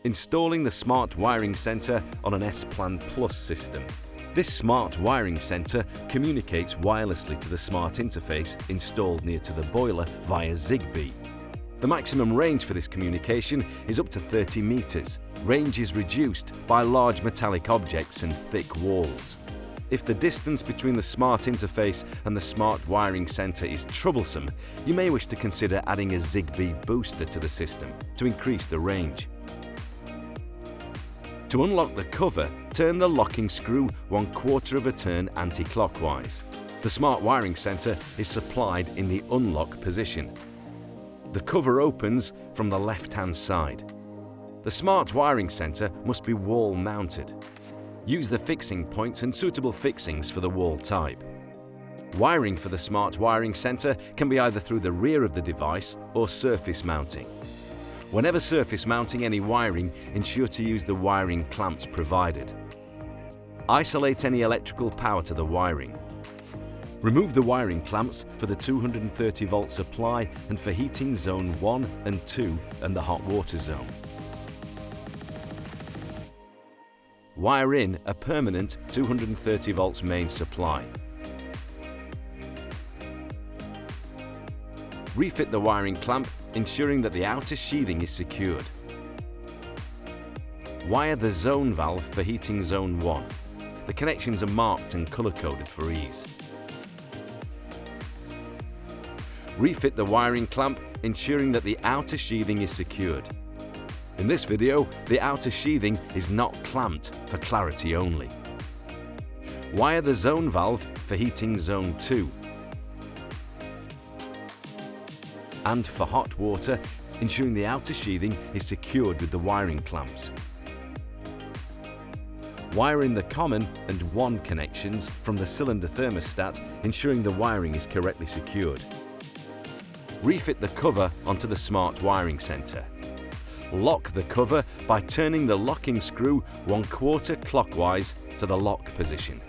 Installing the Smart Wiring Centre on an S-Plan Plus system. This Smart Wiring Centre communicates wirelessly to the smart interface installed near to the boiler via Zigbee. The maximum range for this communication is up to 30 meters. Range is reduced by large metallic objects and thick walls. If the distance between the smart interface and the Smart Wiring Centre is troublesome, you may wish to consider adding a Zigbee booster to the system to increase the range. To unlock the cover, turn the locking screw 1/4 of a turn anti-clockwise. The Smart Wiring Centre is supplied in the unlock position. The cover opens from the left-hand side. The Smart Wiring Centre must be wall-mounted. Use the fixing points and suitable fixings for the wall type. Wiring for the Smart Wiring Centre can be either through the rear of the device or surface mounting. Whenever surface mounting any wiring, ensure to use the wiring clamps provided. Isolate any electrical power to the wiring. Remove the wiring clamps for the 230 volt supply and for heating zone 1 and 2 and the hot water zone. Wire in a permanent 230 volts main supply. Refit the wiring clamp, ensuring that the outer sheathing is secured. Wire the zone valve for heating zone 1. The connections are marked and color-coded for ease. Refit the wiring clamp, ensuring that the outer sheathing is secured. In this video, the outer sheathing is not clamped for clarity only. Wire the zone valve for heating zone 2. And for hot water, ensuring the outer sheathing is secured with the wiring clamps. Wire in the common and 1 connections from the cylinder thermostat, ensuring the wiring is correctly secured. Refit the cover onto the Smart Wiring Centre. Lock the cover by turning the locking screw 1/4 clockwise to the lock position.